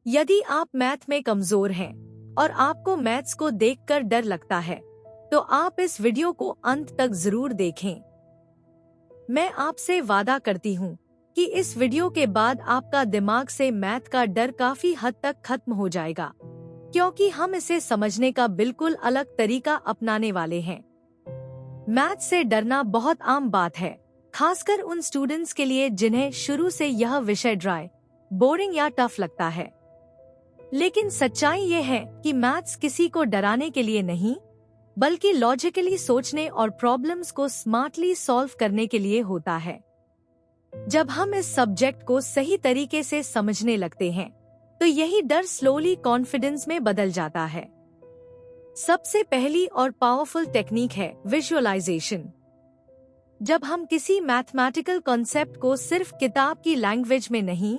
यदि आप मैथ में कमजोर हैं और आपको मैथ्स को देखकर डर लगता है, तो आप इस वीडियो को अंत तक जरूर देखें। मैं आपसे वादा करती हूँ कि इस वीडियो के बाद आपका दिमाग से मैथ का डर काफी हद तक खत्म हो जाएगा, क्योंकि हम इसे समझने का बिल्कुल अलग तरीका अपनाने वाले हैं। मैथ से डरना बहुत आम बात है, खासकर उन स्टूडेंट्स के लिए जिन्हें शुरू से यह विषय ड्राई, बोरिंग या टफ लगता है। लेकिन सच्चाई ये है कि मैथ्स किसी को डराने के लिए नहीं, बल्कि लॉजिकली सोचने और प्रॉब्लम्स को स्मार्टली सॉल्व करने के लिए होता है। जब हम इस सब्जेक्ट को सही तरीके से समझने लगते हैं, तो यही डर स्लोली कॉन्फिडेंस में बदल जाता है। सबसे पहली और पावरफुल टेक्निक है विजुअलाइजेशन। जब हम किसी मैथमेटिकल कॉन्सेप्ट को सिर्फ किताब की लैंग्वेज में नहीं,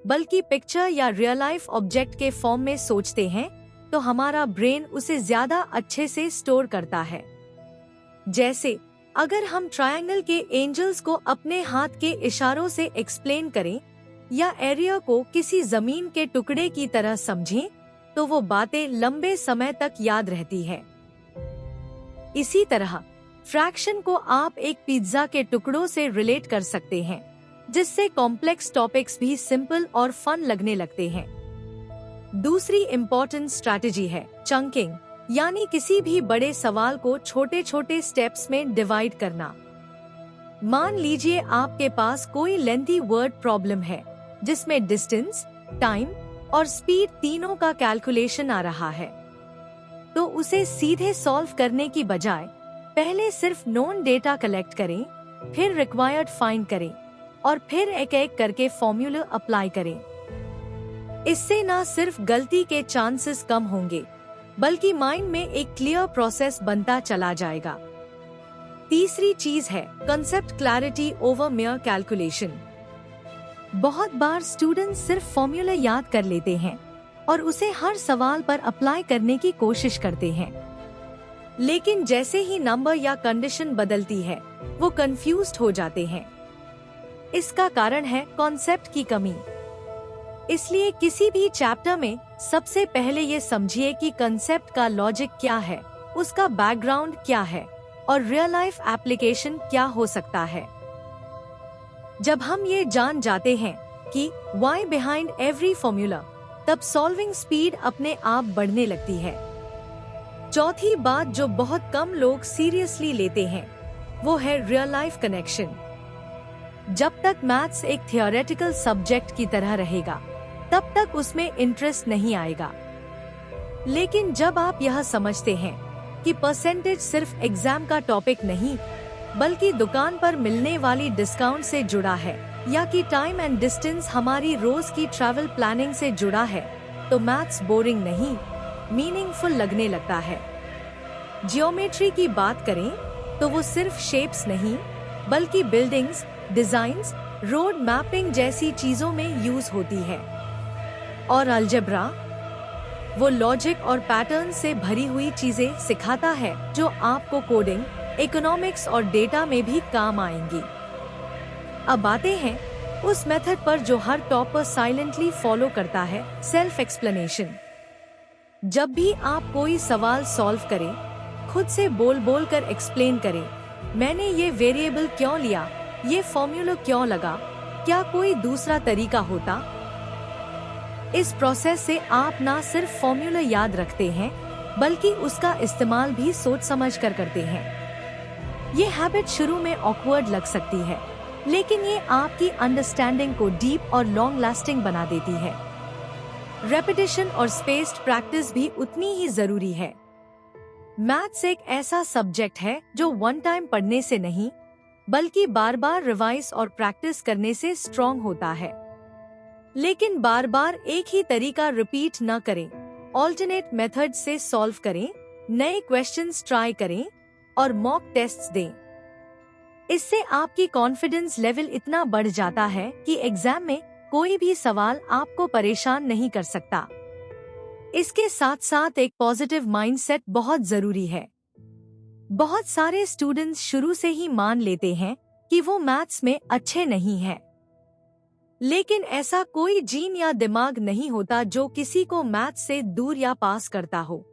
बल्कि पिक्चर या रियल लाइफ ऑब्जेक्ट के फॉर्म में सोचते हैं, तो हमारा ब्रेन उसे ज्यादा अच्छे से स्टोर करता है। जैसे अगर हम ट्रायंगल के एंजल्स को अपने हाथ के इशारों से एक्सप्लेन करें या एरिया को किसी जमीन के टुकड़े की तरह समझें, तो वो बातें लंबे समय तक याद रहती है। इसी तरह फ्रैक्शन को आप एक पिज्जा के टुकड़ों से रिलेट कर सकते हैं, जिससे कॉम्प्लेक्स टॉपिक्स भी सिंपल और फन लगने लगते हैं। दूसरी इम्पोर्टेंट स्ट्रैटेजी है चंकिंग, यानी किसी भी बड़े सवाल को छोटे छोटे स्टेप्स में डिवाइड करना। मान लीजिए आपके पास कोई लेंथी वर्ड प्रॉब्लम है, जिसमें डिस्टेंस, टाइम और स्पीड तीनों का कैलकुलेशन आ रहा है, तो उसे सीधे सॉल्व करने की बजाय पहले सिर्फ नोन डेटा कलेक्ट करें, फिर रिक्वायर्ड फाइंड करें और फिर एक एक करके फॉर्मूला अप्लाई करें। इससे न सिर्फ गलती के चांसेस कम होंगे, बल्कि माइंड में एक क्लियर प्रोसेस बनता चला जाएगा। तीसरी चीज है concept clarity over mayor calculation. बहुत बार स्टूडेंट्स सिर्फ फॉर्मूला याद कर लेते हैं और उसे हर सवाल पर अप्लाई करने की कोशिश करते हैं, लेकिन जैसे ही नंबर या कंडीशन बदलती है, वो कंफ्यूज्ड हो जाते हैं। इसका कारण है कॉन्सेप्ट की कमी। इसलिए किसी भी चैप्टर में सबसे पहले ये समझिए कि कंसेप्ट का लॉजिक क्या है, उसका बैकग्राउंड क्या है और रियल लाइफ एप्लीकेशन क्या हो सकता है। जब हम ये जान जाते हैं कि व्हाई बिहाइंड एवरी फॉर्मूला, तब सॉल्विंग स्पीड अपने आप बढ़ने लगती है। चौथी बात जो बहुत कम लोग सीरियसली लेते हैं, वो है रियल लाइफ कनेक्शन। जब तक मैथ्स एक थियोरेटिकल सब्जेक्ट की तरह रहेगा, तब तक उसमें इंटरेस्ट नहीं आएगा। लेकिन जब आप यह समझते हैं कि परसेंटेज सिर्फ एग्जाम का टॉपिक नहीं, बल्कि दुकान पर मिलने वाली डिस्काउंट से जुड़ा है, या कि टाइम एंड डिस्टेंस हमारी रोज की ट्रैवल प्लानिंग से जुड़ा है, तो मैथ्स बोरिंग नहीं, मीनिंगफुल लगने लगता है। जियोमेट्री की बात करें तो वो सिर्फ शेप्स नहीं, बल्कि बिल्डिंग्स, डिजाइन्स, रोड मैपिंग जैसी चीजों में यूज होती है। और अलजेब्रा वो लॉजिक और पैटर्न से भरी हुई चीजें सिखाता है, जो आपको कोडिंग, इकोनॉमिक्स और डेटा में भी काम आएंगी। अब आते हैं उस मेथड पर जो हर टॉपर साइलेंटली फॉलो करता है, सेल्फ एक्सप्लेनेशन। जब भी आप कोई सवाल सॉल्व करें, खुद से बोल बोल कर एक्सप्लेन करें, मैंने ये वेरिएबल क्यों लिया, ये फॉर्मूला क्यों लगा, क्या कोई दूसरा तरीका होता। इस प्रोसेस से आप ना सिर्फ फॉर्मूला याद रखते हैं, बल्कि उसका इस्तेमाल भी सोच समझ कर करते हैं। ये हैबिट शुरू में ऑकवर्ड लग सकती है, लेकिन ये आपकी अंडरस्टैंडिंग को डीप और लॉन्ग लास्टिंग बना देती है। रेपिटेशन और स्पेस्ड प्रैक्टिस भी उतनी ही जरूरी है। मैथ्स एक ऐसा सब्जेक्ट है जो वन टाइम पढ़ने से नहीं, बल्कि बार बार रिवाइज और प्रैक्टिस करने से स्ट्रॉन्ग होता है। लेकिन बार बार एक ही तरीका रिपीट न करें, ऑल्टरनेट मेथड से सॉल्व करें, नए क्वेश्चंस ट्राई करें और मॉक टेस्ट्स दें। इससे आपकी कॉन्फिडेंस लेवल इतना बढ़ जाता है कि एग्जाम में कोई भी सवाल आपको परेशान नहीं कर सकता। इसके साथ साथ एक पॉजिटिव माइंडसेट बहुत जरूरी है। बहुत सारे स्टूडेंट्स शुरू से ही मान लेते हैं कि वो मैथ्स में अच्छे नहीं हैं। लेकिन ऐसा कोई जीन या दिमाग नहीं होता जो किसी को मैथ से दूर या पास करता हो।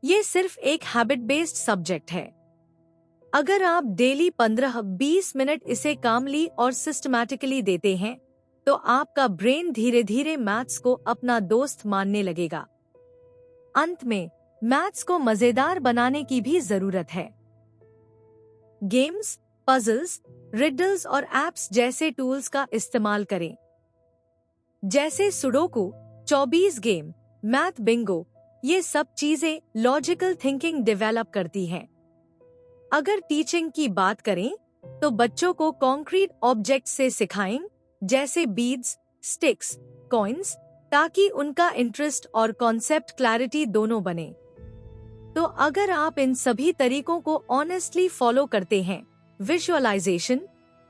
ये सिर्फ एक हैबिट बेस्ड सब्जेक्ट है। अगर आप डेली 15-20 मिनट इसे कामली और सिस्टमैटिकली देते हैं, तो आपका ब्रेन धीरे धीरे मैथ्स को अपना दोस्त मानने लगेगा। अंत में, मैथ्स को मजेदार बनाने की भी जरूरत है। गेम्स, पजल्स, रिडल्स और एप्स जैसे टूल्स का इस्तेमाल करें, जैसे सुडोकू, 24 गेम, मैथ बिंगो। ये सब चीजें लॉजिकल थिंकिंग डेवलप करती हैं। अगर टीचिंग की बात करें, तो बच्चों को कॉन्क्रीट ऑब्जेक्ट से सिखाएं, जैसे बीड्स, स्टिक्स, कॉइन्स, ताकि उनका इंटरेस्ट और कॉन्सेप्ट क्लैरिटी दोनों बने। तो अगर आप इन सभी तरीकों को ऑनेस्टली फॉलो करते हैं, visualisation,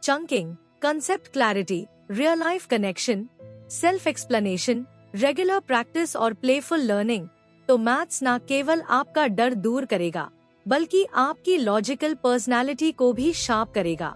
chunking, concept clarity, real life connection, self explanation, regular practice और प्लेफुल लर्निंग, तो मैथ्स ना केवल आपका डर दूर करेगा, बल्कि आपकी लॉजिकल पर्सनालिटी को भी शार्प करेगा।